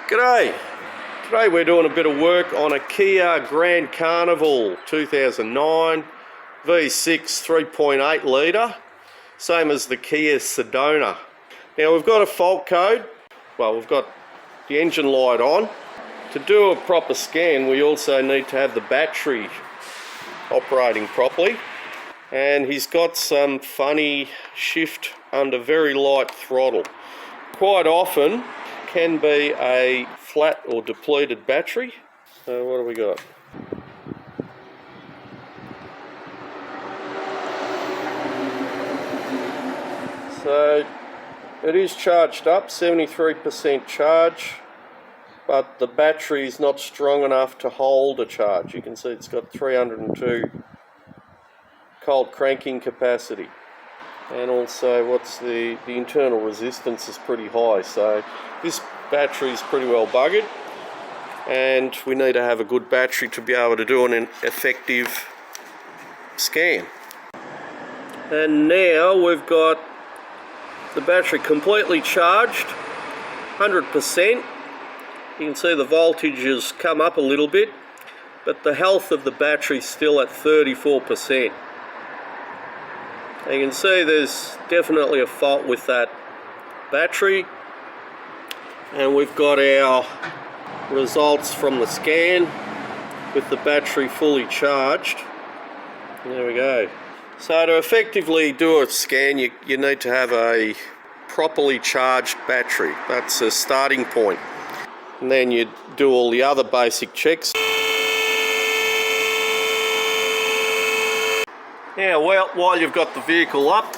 G'day! Today we're doing a bit of work on a Kia Grand Carnival 2009 V6 3.8 litre, same as the Kia Sedona. Now we've got a fault code, well we've got the engine light on. To do a proper scan we also need to have the battery operating properly, and he's got some funny shift under very light throttle. Quite often can be a flat or depleted battery. So what do we got? So it is charged up, 73% charge, but the battery is not strong enough to hold a charge. You can see it's got 302 cold cranking capacity, and also what's the internal resistance is pretty high, so this battery is pretty well buggered, and we need to have a good battery to be able to do an effective scan. And now we've got the battery completely charged, 100%. You can see the voltage has come up a little bit, but the health of the battery is still at 34%. You can see there's definitely a fault with that battery, and we've got our results from the scan with the battery fully charged. There we go. So to effectively do a scan you need to have a properly charged battery. That's a starting point, and then you do all the other basic checks. Now, while you've got the vehicle up,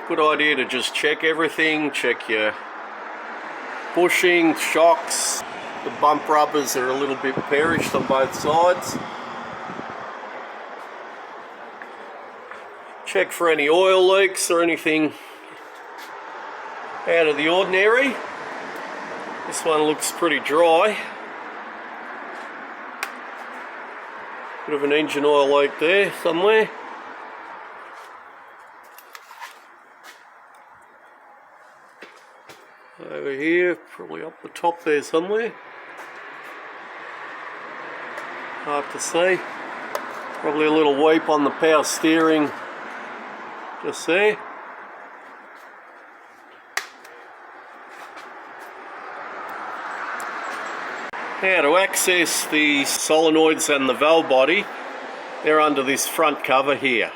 good idea to just check everything. Check your bushing, shocks, the bump rubbers are a little bit perished on both sides. Check for any oil leaks or anything out of the ordinary. This one looks pretty dry. Bit of an engine oil leak there somewhere. Over here, probably up the top there somewhere. Hard to see. Probably a little weep on the power steering just there. Now to access the solenoids and the valve body, they're under this front cover here.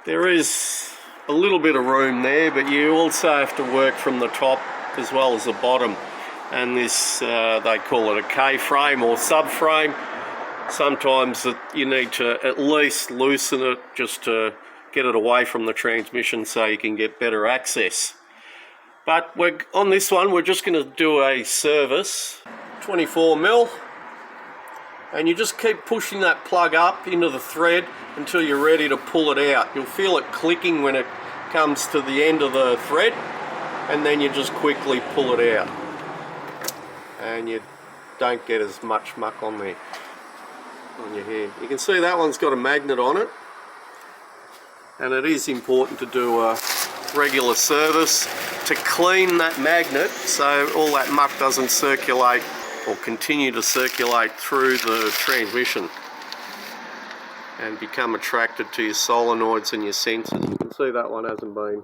There is a little bit of room there, but you also have to work from the top as well as the bottom, and this they call it a K-frame or subframe. Sometimes you need to at least loosen it just to get it away from the transmission so you can get better access. But on this one we're just going to do a service, 24mm, and you just keep pushing that plug up into the thread until you're ready to pull it out. You'll feel it clicking when it comes to the end of the thread, and then you just quickly pull it out, and you don't get as much muck on there on your hair. You can see that one's got a magnet on it, and it is important to do a regular service to clean that magnet so all that muck doesn't circulate or continue to circulate through the transmission and become attracted to your solenoids and your sensors. You can see that one hasn't been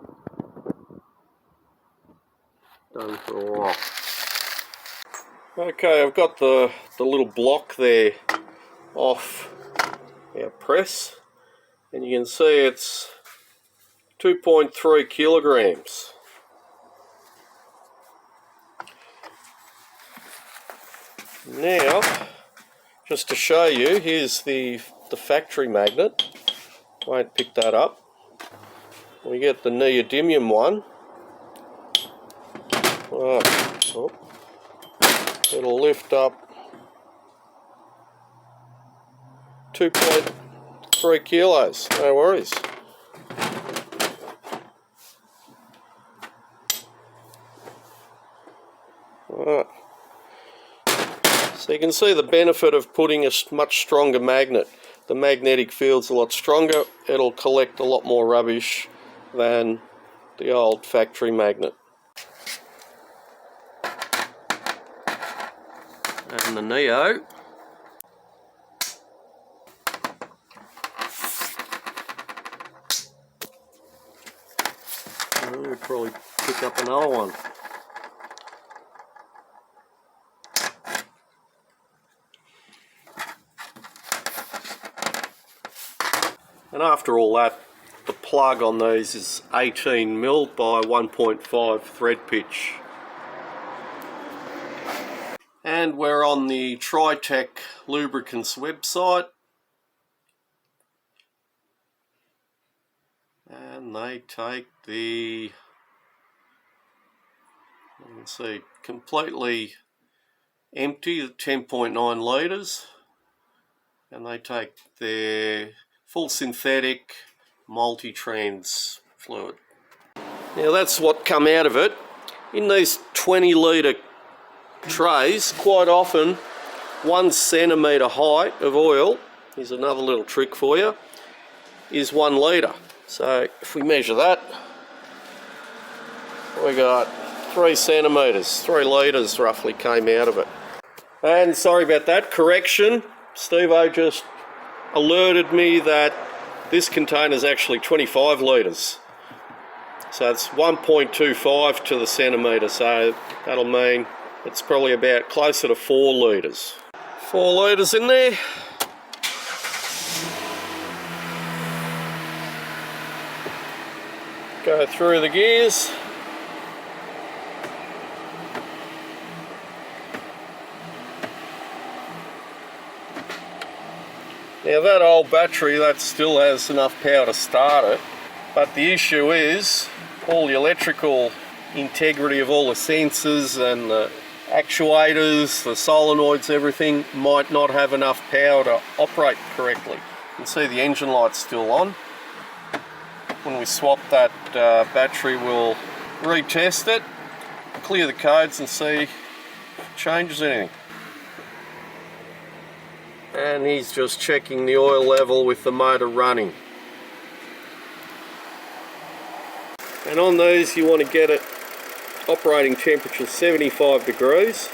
done for a while. Okay, I've got the little block there off our press, and you can see it's 2.3 kilograms. Now, just to show you, here's the factory magnet. Won't pick that up. We get the Neodymium one. Oh, it'll lift up 2.3 kilos, no worries. Alright. So you can see the benefit of putting a much stronger magnet. The magnetic field's a lot stronger, it'll collect a lot more rubbish than the old factory magnet. and the Neo. We'll probably pick up another one. And after all that, the plug on these is 18mm by 1.5 thread pitch. And we're on the Tritec Lubricants website. And they take the, you can see, completely empty, 10.9 litres. And they take their full synthetic multi-trans fluid. Now that's what come out of it. In these 20 litre trays, quite often 1 centimetre height of oil, here's another little trick for you, is 1 litre. So if we measure that, we got 3 centimetres, 3 litres roughly came out of it. And sorry about that, correction, Steve-O just alerted me that this container is actually 25 litres. So it's 1.25 to the centimetre, so that'll mean it's probably about closer to 4 litres. 4 litres in there. Go through the gears. Now that old battery, that still has enough power to start it, but the issue is all the electrical integrity of all the sensors and the actuators, the solenoids, everything might not have enough power to operate correctly. You can see the engine light's still on. When we swap that battery, we'll retest it, clear the codes and see if it changes anything. And he's just checking the oil level with the motor running. And on these you want to get it operating temperature 75 degrees.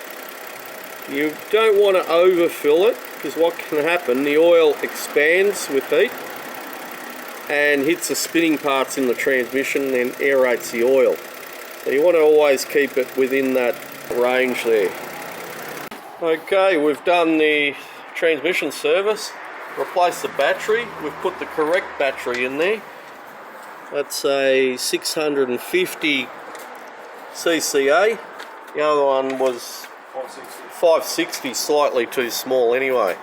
You don't want to overfill it, because what can happen, the oil expands with heat and hits the spinning parts in the transmission and aerates the oil. So you want to always keep it within that range there. Okay, we've done the transmission service, replace the battery. We've put the correct battery in there. That's a 650 CCA. The other one was 560, slightly too small anyway.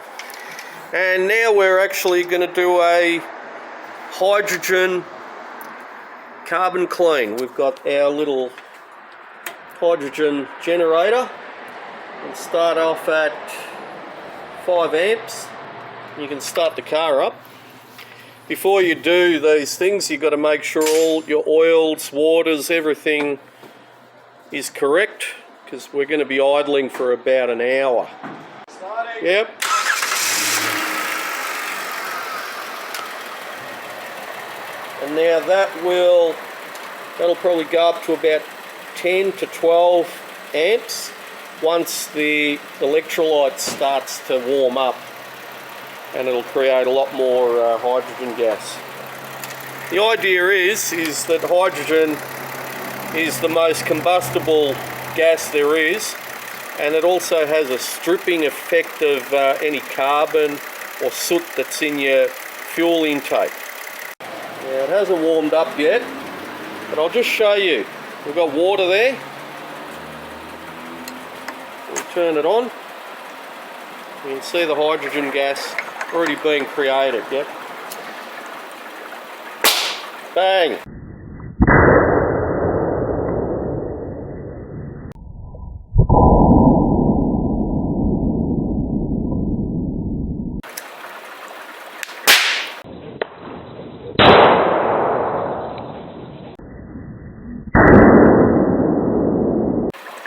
And now we're actually going to do a hydrogen carbon clean. We've got our little hydrogen generator. We'll start off at 5 amps. You can start the car up. Before you do these things, you've got to make sure all your oils, waters, everything is correct, because we're going to be idling for about an hour. Starting. Yep. And now that'll probably go up to about 10 to 12 amps once the electrolyte starts to warm up, and it'll create a lot more hydrogen gas. The idea is that hydrogen is the most combustible gas there is, and it also has a stripping effect of any carbon or soot that's in your fuel intake. Now it hasn't warmed up yet, but I'll just show you. We've got water there. We'll turn it on. You can see the hydrogen gas already being created, yep. Bang!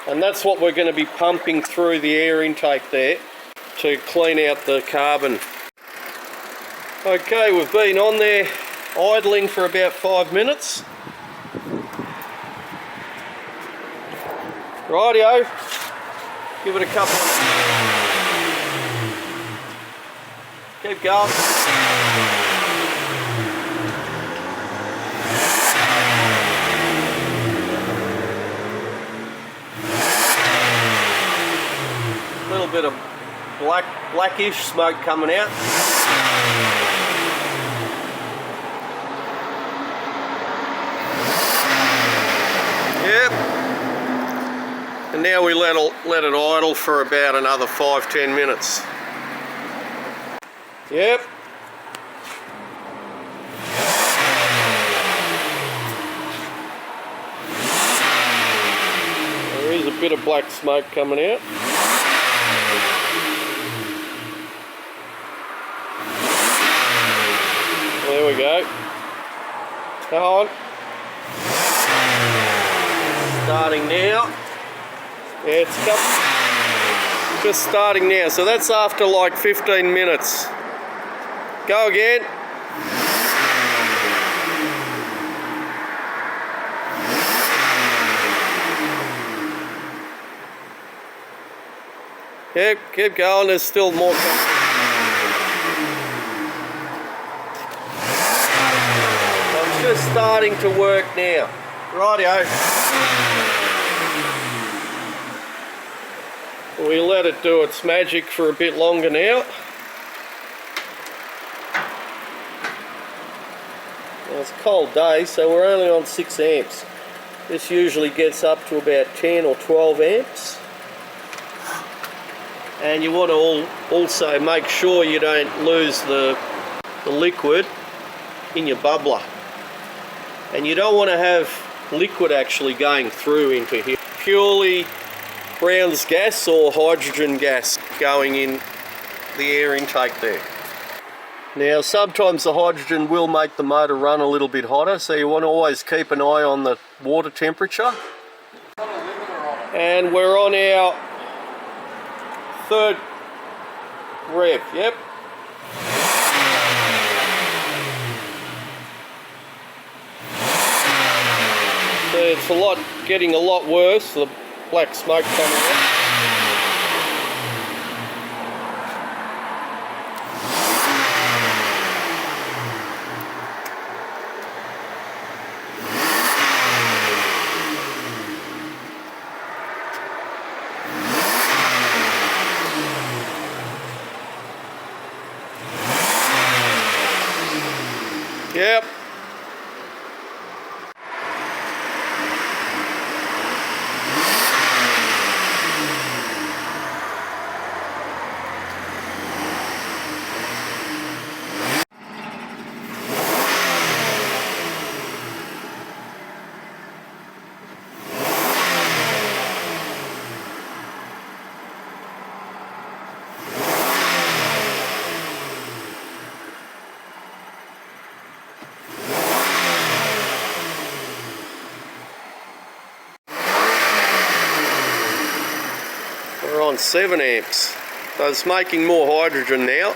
And that's what we're going to be pumping through the air intake there to clean out the carbon. Okay, we've been on there idling for about 5 minutes. Rightio, give it a couple of Keep going. A little bit of blackish smoke coming out. Yep. And now we let it idle for about another 5-10 minutes. Yep. There is a bit of black smoke coming out. There we go. Come on. Starting now. Yeah, it's just starting now. So that's after like 15 minutes. Go again. Yep, keep going. There's still more coming. I'm just starting to work now. Rightio. We let it do its magic for a bit longer now. It's a cold day, so we're only on 6 amps. This usually gets up to about 10 or 12 amps. And you want to also make sure you don't lose the liquid in your bubbler. And you don't want to have liquid actually going through into here. Purely Brown's gas or hydrogen gas going in the air intake there. Now sometimes the hydrogen will make the motor run a little bit hotter, so you want to always keep an eye on the water temperature. And we're on our 3rd rev, yep. So it's getting a lot worse, the black smoke coming out. Yep. On 7 amps, so it's making more hydrogen now,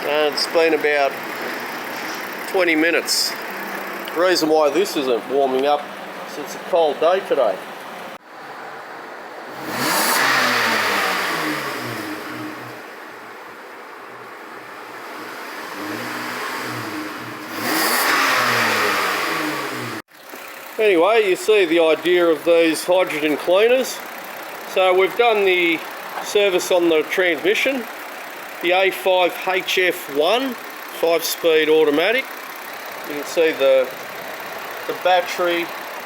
and it's been about 20 minutes. The reason why this isn't warming up is it's a cold day today. Anyway, you see the idea of these hydrogen cleaners. So we've done the service on the transmission, the A5HF1 5-speed automatic. You can see the battery,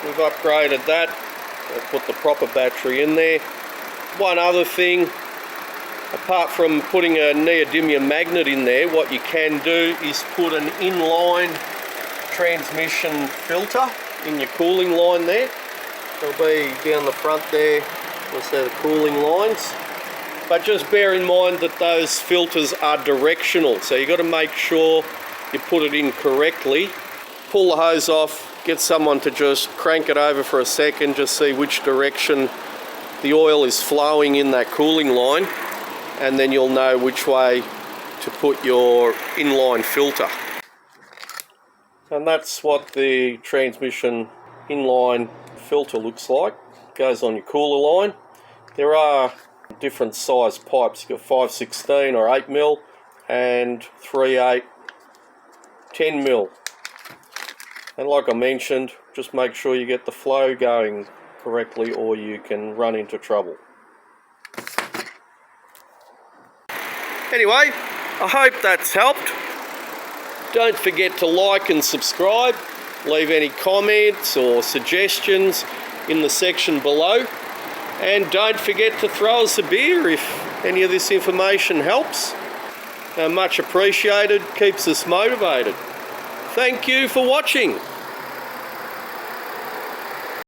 we've upgraded that. I've put the proper battery in there. One other thing, apart from putting a neodymium magnet in there, what you can do is put an inline transmission filter in your cooling line there. It'll be down the front there. You'll see the cooling lines, but just bear in mind that those filters are directional, so you've got to make sure you put it in correctly. Pull the hose off, get someone to just crank it over for a second, just see which direction the oil is flowing in that cooling line, and then you'll know which way to put your inline filter. And that's what the transmission inline filter looks like. Goes on your cooler line. There are different size pipes. You've got 5/16 or 8mm. and 3/8 10 mil. And like I mentioned, just make sure you get the flow going correctly or you can run into trouble. Anyway, I hope that's helped. Don't forget to like and subscribe. Leave any comments or suggestions in the section below. And don't forget to throw us a beer if any of this information helps. Much appreciated, keeps us motivated. Thank you for watching.